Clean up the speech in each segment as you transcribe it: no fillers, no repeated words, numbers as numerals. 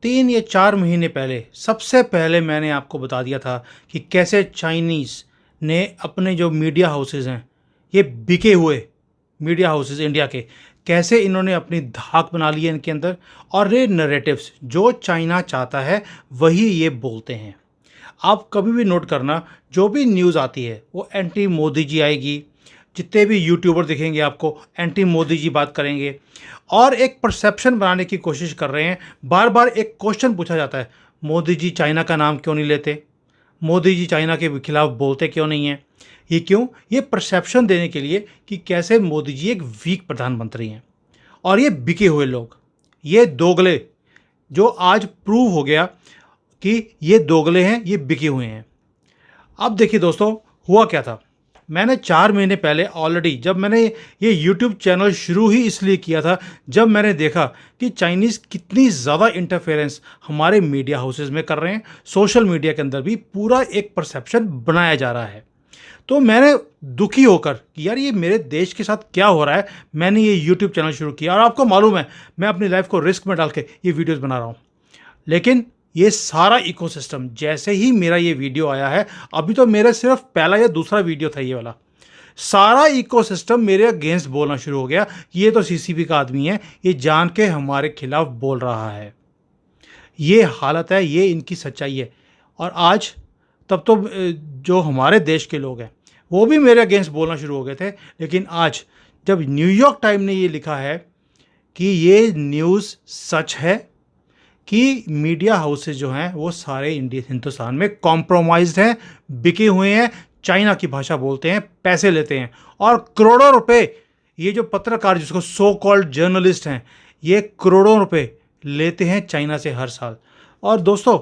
3 या 4 महीने पहले सबसे पहले मैंने आपको बता दिया था कि कैसे चाइनीज़ ने अपने जो मीडिया हाउसेज़ हैं, ये बिके हुए मीडिया हाउसेज़ इंडिया के, कैसे इन्होंने अपनी धाक बना ली है इनके अंदर। और ये नैरेटिव्स जो चाइना चाहता है वही ये बोलते हैं। आप कभी भी नोट करना, जो भी न्यूज़ आती है वो एंटी मोदी जी आएगी। जितने भी यूट्यूबर दिखेंगे आपको एंटी मोदी जी बात करेंगे और एक परसेप्शन बनाने की कोशिश कर रहे हैं। बार बार एक क्वेश्चन पूछा जाता है, मोदी जी चाइना का नाम क्यों नहीं लेते, मोदी जी चाइना के खिलाफ बोलते क्यों नहीं हैं। ये क्यों? ये परसेप्शन देने के लिए कि कैसे मोदी जी एक वीक प्रधानमंत्री हैं। और ये बिके हुए लोग, ये दोगले, जो आज प्रूव हो गया कि ये दोगले हैं, ये बिके हुए हैं। अब देखिए दोस्तों, हुआ क्या था। मैंने 4 महीने पहले ऑलरेडी, जब मैंने ये यूट्यूब चैनल शुरू ही इसलिए किया था, जब मैंने देखा कि चाइनीज़ कितनी ज़्यादा इंटरफेरेंस हमारे मीडिया हाउसेस में कर रहे हैं, सोशल मीडिया के अंदर भी पूरा एक परसेप्शन बनाया जा रहा है, तो मैंने दुखी होकर कि यार ये मेरे देश के साथ क्या हो रहा है, मैंने ये यूट्यूब चैनल शुरू किया। और आपको मालूम है, मैं अपनी लाइफ को रिस्क में डाल के ये वीडियोज़ बना रहा हूँ। लेकिन ये सारा इकोसिस्टम, जैसे ही मेरा ये वीडियो आया है, अभी तो मेरा सिर्फ पहला या दूसरा वीडियो था ये वाला, सारा इकोसिस्टम मेरे अगेंस्ट बोलना शुरू हो गया कि ये तो सीसीपी का आदमी है, ये जान के हमारे खिलाफ बोल रहा है। ये हालत है, ये इनकी सच्चाई है। और आज, तब तो जो हमारे देश के लोग हैं वो भी मेरे अगेंस्ट बोलना शुरू हो गए थे, लेकिन आज जब न्यूयॉर्क टाइम ने ये लिखा है कि ये न्यूज़ सच है कि मीडिया हाउसेज जो हैं वो सारे हिंदुस्तान में कॉम्प्रोमाइज्ड हैं, बिके हुए हैं, चाइना की भाषा बोलते हैं, पैसे लेते हैं और करोड़ों रुपए, ये जो पत्रकार जिसको सो कॉल्ड जर्नलिस्ट हैं, ये करोड़ों रुपए लेते हैं चाइना से हर साल। और दोस्तों,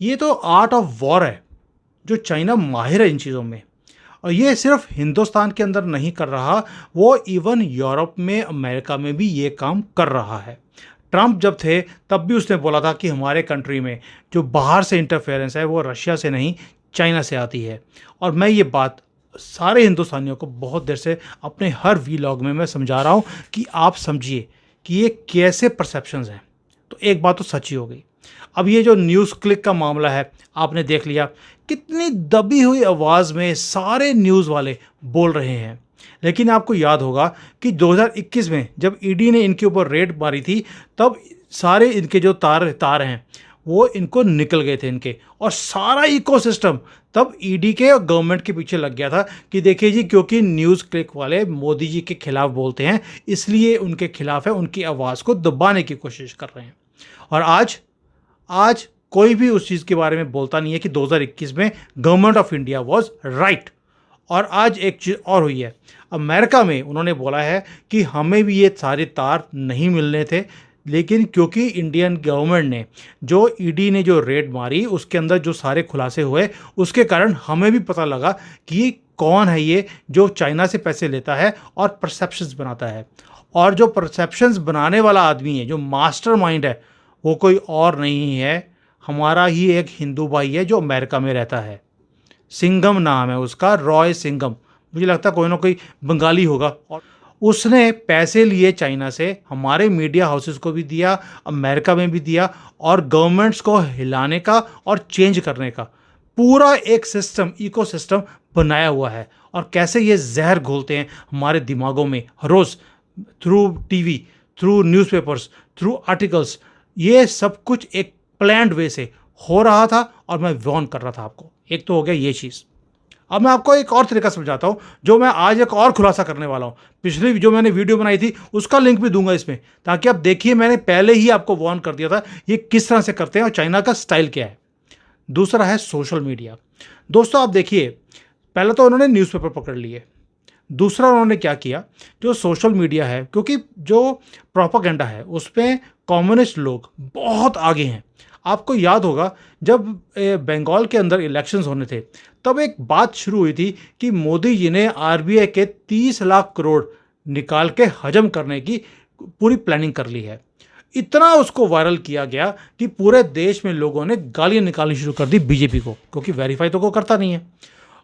ये तो आर्ट ऑफ वॉर है, जो चाइना माहिर है इन चीज़ों में। और ये सिर्फ हिंदुस्तान के अंदर नहीं कर रहा, वो इवन यूरोप में, अमेरिका में भी ये काम कर रहा है। ट्रंप जब थे तब भी उसने बोला था कि हमारे कंट्री में जो बाहर से इंटरफेरेंस है वो रशिया से नहीं, चाइना से आती है। और मैं ये बात सारे हिंदुस्तानियों को बहुत देर से अपने हर वीलॉग में मैं समझा रहा हूँ कि आप समझिए कि ये कैसे परसेप्शंस हैं। तो एक बात तो सच ही हो गई। अब ये जो न्यूज़ क्लिक का मामला है, आपने देख लिया कितनी दबी हुई आवाज़ में सारे न्यूज़ वाले बोल रहे हैं। लेकिन आपको याद होगा कि 2021 में जब ईडी ने इनके ऊपर रेड मारी थी, तब सारे इनके जो तार हैं वो इनको निकल गए थे इनके, और सारा इकोसिस्टम तब ईडी के और गवर्नमेंट के पीछे लग गया था कि देखिए जी, क्योंकि न्यूज़ क्लिक वाले मोदी जी के खिलाफ बोलते हैं, इसलिए उनके खिलाफ है, उनकी आवाज़ को दबाने की कोशिश कर रहे हैं। और आज कोई भी उस चीज़ के बारे में बोलता नहीं है कि 2021 में government of India was right. और आज एक चीज़ और हुई है, अमेरिका में उन्होंने बोला है कि हमें भी ये सारे तार नहीं मिलने थे, लेकिन क्योंकि इंडियन गवर्नमेंट ने, जो ईडी ने जो रेड मारी, उसके अंदर जो सारे खुलासे हुए, उसके कारण हमें भी पता लगा कि कौन है ये जो चाइना से पैसे लेता है और परसेप्शंस बनाता है। और जो परसेप्शंस बनाने वाला आदमी है, जो मास्टरमाइंड है, वो कोई और नहीं है, हमारा ही एक हिंदू भाई है जो अमेरिका में रहता है। सिंघम नाम है उसका, रॉय सिंघम। मुझे लगता है कोई ना कोई बंगाली होगा। और उसने पैसे लिए चाइना से, हमारे मीडिया हाउसेस को भी दिया, अमेरिका में भी दिया, और गवर्नमेंट्स को हिलाने का और चेंज करने का पूरा एक सिस्टम, इकोसिस्टम बनाया हुआ है। और कैसे ये जहर घोलते हैं हमारे दिमागों में हर रोज़, through TV, through newspapers, through articles. ये सब कुछ एक प्लान्ड वे से हो रहा था और मैं वॉर्न कर रहा था आपको। एक तो हो गया ये चीज़। अब मैं आपको एक और तरीका समझाता हूँ, जो मैं आज एक और खुलासा करने वाला हूँ। पिछली जो मैंने वीडियो बनाई थी उसका लिंक भी दूंगा इसमें, ताकि आप देखिए, मैंने पहले ही आपको वॉर्न कर दिया था ये किस तरह से करते हैं और चाइना का स्टाइल क्या है। दूसरा है सोशल मीडिया। दोस्तों आप देखिए, पहले तो उन्होंने न्यूज़पेपर पकड़ लिए, दूसरा उन्होंने क्या किया, जो सोशल मीडिया है, क्योंकि जो प्रोपागेंडा है उस पर कम्युनिस्ट लोग बहुत आगे हैं। आपको याद होगा जब बंगाल के अंदर इलेक्शंस होने थे, तब एक बात शुरू हुई थी कि मोदी जी ने आरबीआई के 30 लाख करोड़ निकाल के हजम करने की पूरी प्लानिंग कर ली है। इतना उसको वायरल किया गया कि पूरे देश में लोगों ने गालियां निकालनी शुरू कर दी बीजेपी को, क्योंकि वेरीफाई तो को करता नहीं है।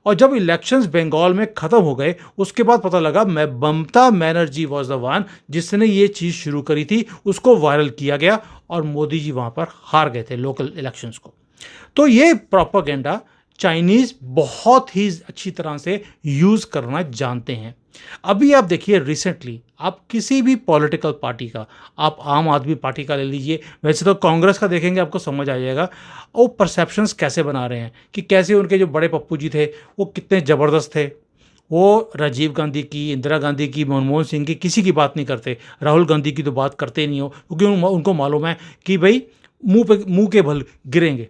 और जब इलेक्शंस बंगाल में ख़त्म हो गए उसके बाद पता लगा मैं Mamata Banerjee was the one जिसने ये चीज़ शुरू करी थी, उसको वायरल किया गया और मोदी जी वहाँ पर हार गए थे लोकल इलेक्शंस को। तो ये प्रोपेगेंडा चाइनीज़ बहुत ही अच्छी तरह से यूज़ करना जानते हैं। अभी आप देखिए रिसेंटली आप किसी भी पॉलिटिकल पार्टी का, आप आम आदमी पार्टी का ले लीजिए, वैसे तो कांग्रेस का देखेंगे आपको समझ आ जाएगा वो परसेप्शंस कैसे बना रहे हैं कि कैसे उनके जो बड़े पप्पू जी थे वो कितने ज़बरदस्त थे। वो राजीव गांधी की, इंदिरा गांधी की, मनमोहन सिंह की किसी की बात नहीं करते, राहुल गांधी की तो बात करते ही नहीं हो क्योंकि उनको मालूम है कि भाई मुंह के बल गिरेंगे।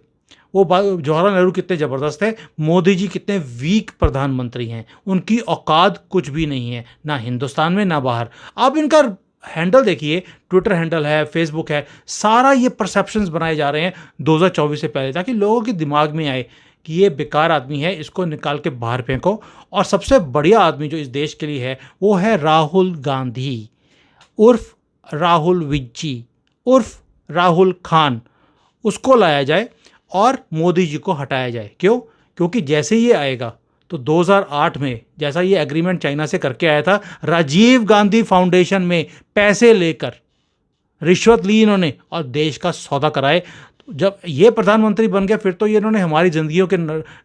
वो जवाहरलाल नेहरू कितने ज़बरदस्त है, मोदी जी कितने वीक प्रधानमंत्री हैं, उनकी औकात कुछ भी नहीं है, ना हिंदुस्तान में ना बाहर। आप इनका हैंडल देखिए, ट्विटर हैंडल है, फेसबुक है, सारा ये परसेप्शंस बनाए जा रहे हैं 2024 से पहले ताकि लोगों के दिमाग में आए कि ये बेकार आदमी है, इसको निकाल के बाहर फेंको। और सबसे बढ़िया आदमी जो इस देश के लिए है वो है राहुल गांधी उर्फ राहुल विज्जी उर्फ राहुल खान। उसको लाया जाए और मोदी जी को हटाया जाए। क्यों? क्योंकि जैसे ये आएगा तो 2008 में जैसा ये एग्रीमेंट चाइना से करके आया था, राजीव गांधी फाउंडेशन में पैसे लेकर रिश्वत ली इन्होंने और देश का सौदा कराए। जब ये प्रधानमंत्री बन गया फिर तो ये इन्होंने हमारी ज़िंदगियों के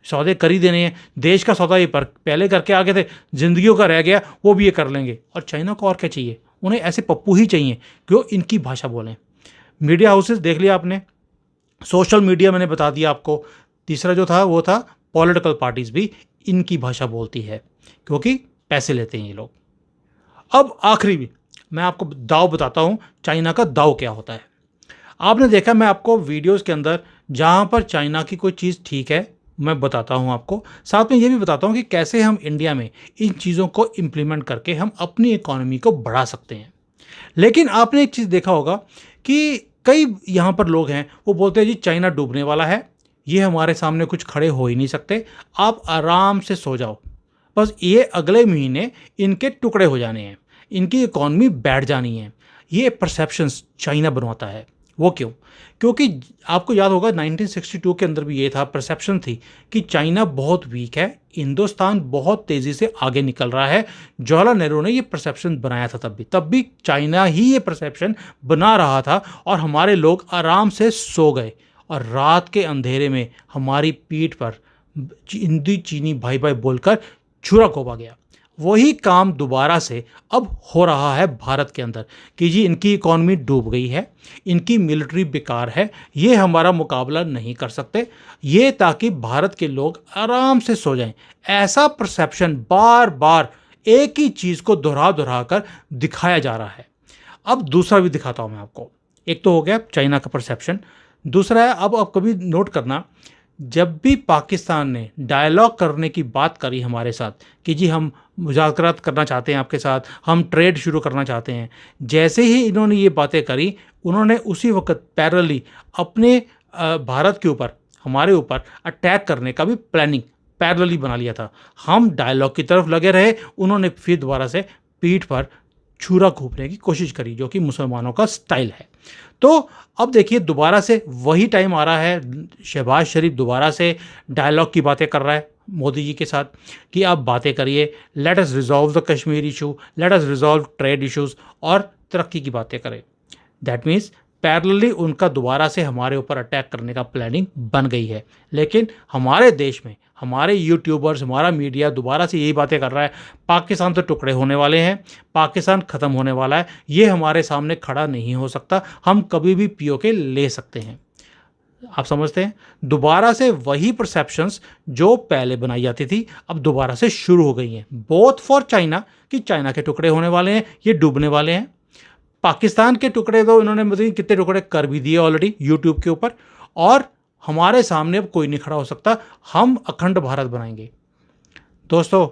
सौदे कर ही देने हैं। देश का सौदा ये पहले करके आ गए थे, ज़िंदगियों का रह गया वो भी ये कर लेंगे। और चाइना को और क्या चाहिए? उन्हें ऐसे पप्पू ही चाहिए जो इनकी भाषा बोलें। मीडिया हाउसेस देख लिया आपने, सोशल मीडिया मैंने बता दिया आपको, तीसरा जो था वो था पॉलिटिकल पार्टीज भी इनकी भाषा बोलती है क्योंकि पैसे लेते हैं ये लोग। अब आखिरी भी मैं आपको दाव बताता हूँ चाइना का दाव क्या होता है। आपने देखा मैं आपको वीडियोस के अंदर जहाँ पर चाइना की कोई चीज़ ठीक है मैं बताता हूँ आपको, साथ में ये भी बताता हूँ कि कैसे हम इंडिया में इन चीज़ों को इम्प्लीमेंट करके हम अपनी इकोनॉमी को बढ़ा सकते हैं। लेकिन आपने एक चीज़ देखा होगा कि कई यहाँ पर लोग हैं वो बोलते हैं जी चाइना डूबने वाला है, ये हमारे सामने कुछ खड़े हो ही नहीं सकते, आप आराम से सो जाओ, बस ये अगले महीने इनके टुकड़े हो जाने हैं, इनकी इकॉनमी बैठ जानी है। ये परसेप्शंस चाइना बनवाता है। वो क्यों? क्योंकि आपको याद होगा 1962 के अंदर भी ये था, परसेप्शन थी कि चाइना बहुत वीक है, हिंदुस्तान बहुत तेज़ी से आगे निकल रहा है। जवाहरलाल नेहरू ने ये परसेप्शन बनाया था, तब भी चाइना ही ये परसेप्शन बना रहा था और हमारे लोग आराम से सो गए और रात के अंधेरे में हमारी पीठ पर हिंदी चीनी भाई भाई बोलकर छुरा घोंपा गया। वही काम दोबारा से अब हो रहा है भारत के अंदर कि जी इनकी इकॉनमी डूब गई है, इनकी मिलिट्री बेकार है, ये हमारा मुकाबला नहीं कर सकते, ये ताकि भारत के लोग आराम से सो जाएं। ऐसा परसेप्शन बार बार एक ही चीज़ को दोहरा दोहरा कर दिखाया जा रहा है। अब दूसरा भी दिखाता हूँ मैं आपको। एक तो हो गया चाइना का परसेप्शन, दूसरा है अब आप कभी नोट करना, जब भी पाकिस्तान ने डायलॉग करने की बात करी हमारे साथ कि जी हम मुज़ाकरात करना चाहते हैं आपके साथ, हम ट्रेड शुरू करना चाहते हैं, जैसे ही इन्होंने ये बातें करी उन्होंने उसी वक्त पैरेलली अपने भारत के ऊपर, हमारे ऊपर अटैक करने का भी प्लानिंग पैरेलली बना लिया था। हम डायलॉग की तरफ लगे रहे, उन्होंने फिर दोबारा से पीठ पर छुरा घोंपने की कोशिश करी जो कि मुसलमानों का स्टाइल है। तो अब देखिए दोबारा से वही टाइम आ रहा है, शहबाज शरीफ दोबारा से डायलॉग की बातें कर रहा है मोदी जी के साथ कि आप बातें करिए, let us resolve the Kashmir issue, let us resolve trade issues और तरक्की की बातें करें। दैट मीन्स पैरेलली उनका दोबारा से हमारे ऊपर अटैक करने का प्लानिंग बन गई है। लेकिन हमारे देश में हमारे यूट्यूबर्स, हमारा मीडिया दोबारा से यही बातें कर रहा है, पाकिस्तान तो टुकड़े होने वाले हैं, पाकिस्तान ख़त्म होने वाला है, ये हमारे सामने खड़ा नहीं हो सकता, हम कभी भी पीओके ले सकते हैं। आप समझते हैं? दोबारा से वही परसेप्शंस जो पहले बनाई जाती थी अब दोबारा से शुरू हो गई हैं, बोथ फॉर चाइना कि चाइना के टुकड़े होने वाले हैं, ये डूबने वाले हैं। पाकिस्तान के टुकड़े तो इन्होंने मतलब कितने टुकड़े कर भी दिए ऑलरेडी यूट्यूब के ऊपर, और हमारे सामने अब कोई नहीं खड़ा हो सकता, हम अखंड भारत बनाएंगे। दोस्तों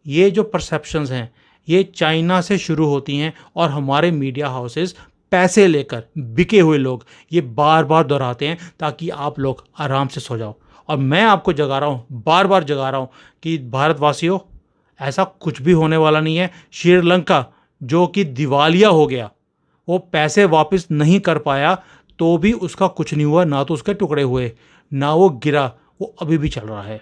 ये जो परसेप्शंस हैं ये चाइना से शुरू होती हैं और हमारे मीडिया हाउसेस पैसे लेकर बिके हुए लोग ये बार बार दोहराते हैं ताकि आप लोग आराम से सो जाओ। और मैं आपको जगा रहा हूँ, बार बार जगा रहा हूँ कि भारतवासियों ऐसा कुछ भी होने वाला नहीं है। श्रीलंका जो कि दिवालिया हो गया, वो पैसे वापस नहीं कर पाया तो भी उसका कुछ नहीं हुआ, ना तो उसके टुकड़े हुए ना वो गिरा, वो अभी भी चल रहा है।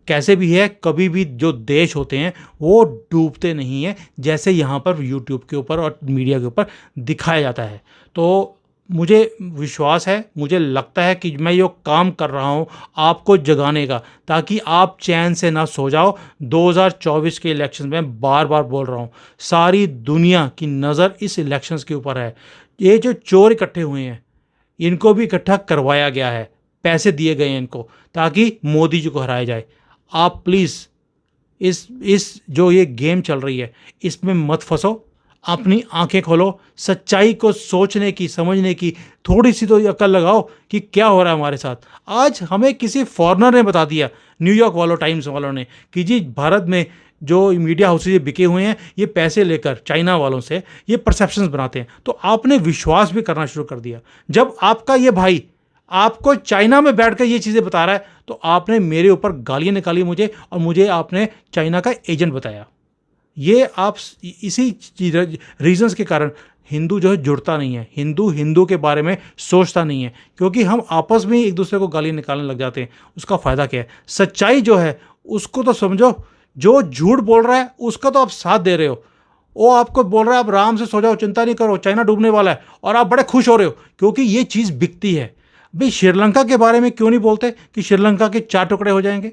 कैसे भी है, कभी भी जो देश होते हैं वो डूबते नहीं हैं जैसे यहाँ पर यूट्यूब के ऊपर और मीडिया के ऊपर दिखाया जाता है। तो मुझे विश्वास है, मुझे लगता है कि मैं ये काम कर रहा हूँ आपको जगाने का, ताकि आप चैन से ना सो जाओ। 2024 के इलेक्शन में बार बार बोल रहा हूँ, सारी दुनिया की नज़र इस इलेक्शंस के ऊपर है। ये जो चोर इकट्ठे हुए हैं इनको भी इकट्ठा करवाया गया है, पैसे दिए गए हैं इनको, ताकि मोदी जी को हराया जाए। आप प्लीज़ इस जो ये गेम चल रही है इसमें मत फंसो, अपनी आंखें खोलो, सच्चाई को सोचने की, समझने की थोड़ी सी तो अक्ल लगाओ कि क्या हो रहा है हमारे साथ। आज हमें किसी फॉरेनर ने बता दिया, न्यूयॉर्क वालों, टाइम्स वालों ने, कि जी भारत में जो मीडिया हाउसेज ये बिके हुए हैं ये पैसे लेकर चाइना वालों से ये परसेप्शंस बनाते हैं। तो आपने विश्वास भी करना शुरू कर दिया। जब आपका ये भाई आपको चाइना में बैठकर ये चीज़ें बता रहा है तो आपने मेरे ऊपर गालियाँ निकाली मुझे, और मुझे आपने चाइना का एजेंट बताया। ये आप इसी रीजंस के कारण हिंदू जो है जुड़ता नहीं है, हिंदू के बारे में सोचता नहीं है, क्योंकि हम आपस में ही एक दूसरे को गाली निकालने लग जाते हैं। उसका फ़ायदा क्या है? सच्चाई जो है उसको तो समझो, जो झूठ बोल रहा है उसका तो आप साथ दे रहे हो। वो आपको बोल रहा है आप आराम से सो जाओ, चिंता नहीं करो, चाइना डूबने वाला है, और आप बड़े खुश हो रहे हो क्योंकि ये चीज़ बिकती है। भाई श्रीलंका के बारे में क्यों नहीं बोलते कि श्रीलंका के 4 टुकड़े हो जाएंगे?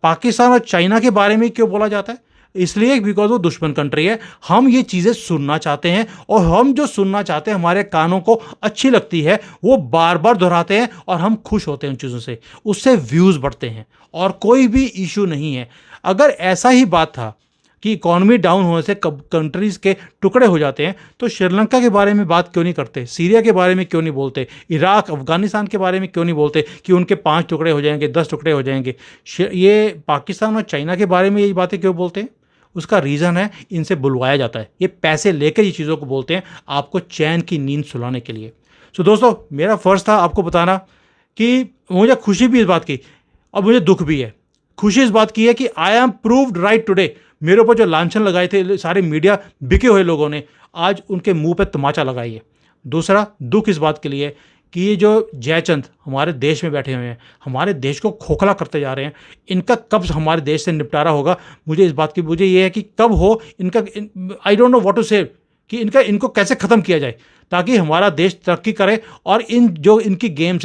पाकिस्तान और चाइना के बारे में क्यों बोला जाता है? इसलिए बिकॉज वो दुश्मन कंट्री है। हम ये चीज़ें सुनना चाहते हैं, और हम जो सुनना चाहते हैं, हमारे कानों को अच्छी लगती है, वो बार बार दोहराते हैं और हम खुश होते हैं उन चीज़ों से, उससे व्यूज़ बढ़ते हैं और कोई भी इशू नहीं है। अगर ऐसा ही बात था कि इकॉनमी डाउन होने से कंट्रीज़ के टुकड़े हो जाते हैं तो श्रीलंका के बारे में बात क्यों नहीं करते? सीरिया के बारे में क्यों नहीं बोलते? इराक, अफगानिस्तान के बारे में क्यों नहीं बोलते कि उनके 5 टुकड़े हो जाएंगे, 10 टुकड़े हो जाएंगे? ये पाकिस्तान और चाइना के बारे में यही बातें क्यों बोलते हैं? उसका रीज़न है, इनसे बुलवाया जाता है। ये पैसे लेकर ये चीज़ों को बोलते हैं आपको चैन की नींद सुलाने के लिए। सो दोस्तों, मेरा फ़र्ज़ था आपको बताना कि मुझे खुशी भी इस बात की और मुझे दुख भी है। खुशी इस बात की है कि I am proved right today. मेरे ऊपर जो लांछन लगाए थे सारे मीडिया बिके हुए लोगों ने, आज उनके मुंह पे तमाचा लगाई है। दूसरा दुख इस बात के लिए कि ये जो जयचंद हमारे देश में बैठे हुए हैं, हमारे देश को खोखला करते जा रहे हैं, इनका कब हमारे देश से निपटारा होगा? मुझे इस बात की, मुझे ये है कि कब हो इनका, I don't know what to say, कि इनको कैसे ख़त्म किया जाए ताकि हमारा देश तरक्की करे और इन जो इनकी गेम्स है